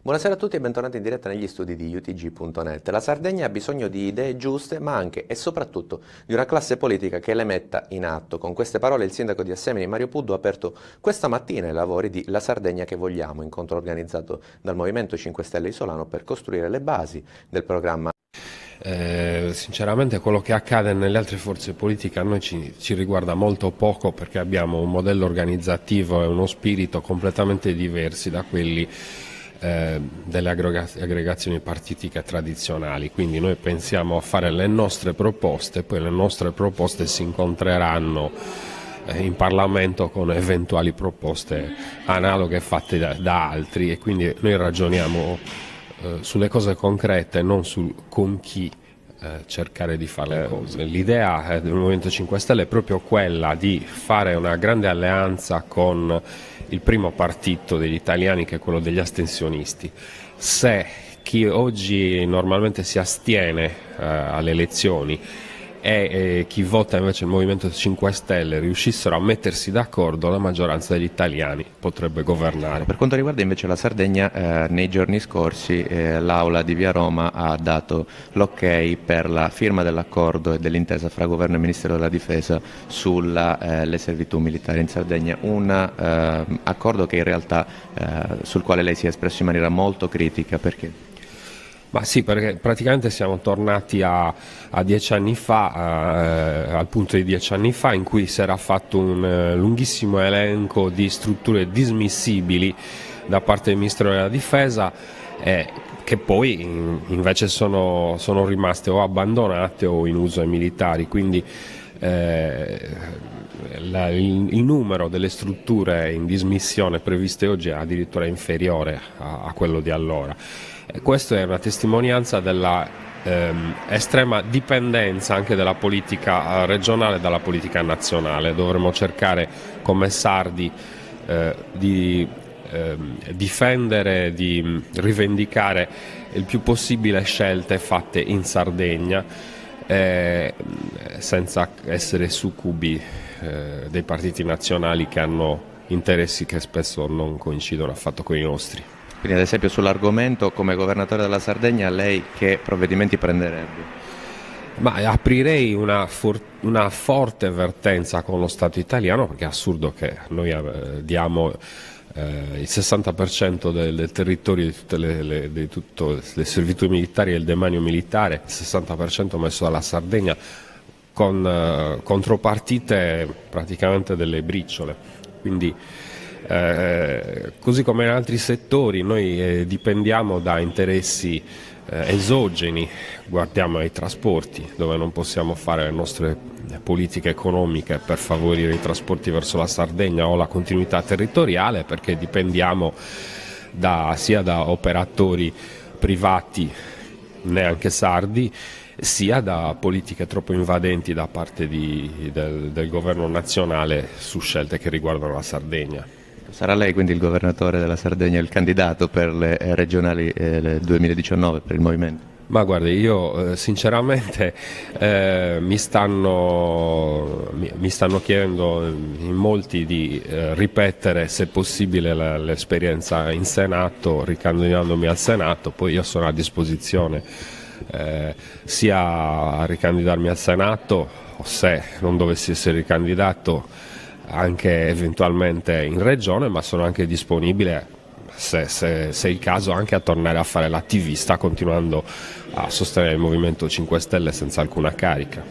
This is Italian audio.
Buonasera a tutti e bentornati in diretta negli studi di UTG.net. La Sardegna ha bisogno di idee giuste, ma anche e soprattutto di una classe politica che le metta in atto. Con queste parole il sindaco di Assemini, Mario Puddu, ha aperto questa mattina i lavori di La Sardegna che vogliamo, incontro organizzato dal Movimento 5 Stelle Isolano per costruire le basi del programma. Sinceramente quello che accade nelle altre forze politiche a noi ci riguarda molto poco, perché abbiamo un modello organizzativo e uno spirito completamente diversi da quelli delle aggregazioni partitiche tradizionali. Quindi noi pensiamo a fare le nostre proposte, poi le nostre proposte si incontreranno in Parlamento con eventuali proposte analoghe fatte da altri, e quindi noi ragioniamo sulle cose concrete, non con chi cercare di fare le cose. L'idea del Movimento 5 Stelle è proprio quella di fare una grande alleanza con il primo partito degli italiani, che è quello degli astensionisti. Se chi oggi normalmente si astiene alle elezioni e chi vota invece il Movimento 5 Stelle riuscissero a mettersi d'accordo, la maggioranza degli italiani potrebbe governare. Per quanto riguarda invece la Sardegna, nei giorni scorsi l'Aula di Via Roma ha dato l'ok per la firma dell'accordo e dell'intesa fra Governo e Ministero della Difesa sulle servitù militari in Sardegna, un accordo che in realtà sul quale lei si è espresso in maniera molto critica. Perché? Ma sì, perché praticamente siamo tornati a 10 anni fa, al punto di 10 anni fa, in cui si era fatto un lunghissimo elenco di strutture dismissibili da parte del Ministero della Difesa, che poi invece sono rimaste o abbandonate o in uso ai militari. Quindi il numero delle strutture in dismissione previste oggi è addirittura inferiore a quello di allora. Questa è una testimonianza della estrema dipendenza anche della politica regionale dalla politica nazionale. Dovremmo cercare come sardi di difendere, di rivendicare il più possibile scelte fatte in Sardegna, senza essere succubi dei partiti nazionali che hanno interessi che spesso non coincidono affatto con i nostri. Quindi ad esempio sull'argomento, come governatore della Sardegna, lei che provvedimenti prenderebbe? Ma aprirei una forte avvertenza con lo Stato italiano, perché è assurdo che noi diamo il 60% del territorio di tutte le servitù militari e il demanio militare, il 60% messo dalla Sardegna, con contropartite praticamente delle briciole. Quindi così come in altri settori noi dipendiamo da interessi esogeni. Guardiamo ai trasporti, dove non possiamo fare le nostre politiche economiche per favorire i trasporti verso la Sardegna o la continuità territoriale, perché dipendiamo sia da operatori privati, neanche sardi, sia da politiche troppo invadenti da parte del governo nazionale su scelte che riguardano la Sardegna. Sarà lei quindi il governatore della Sardegna, il candidato per le regionali 2019 per il Movimento? Ma guardi, io sinceramente mi stanno chiedendo in molti di ripetere se possibile l'esperienza in Senato, ricandidandomi al Senato. Poi io sono a disposizione sia a ricandidarmi al Senato, o se non dovessi essere ricandidato anche eventualmente in regione, ma sono anche disponibile, se è il caso, anche a tornare a fare l'attivista, continuando a sostenere il Movimento 5 Stelle senza alcuna carica.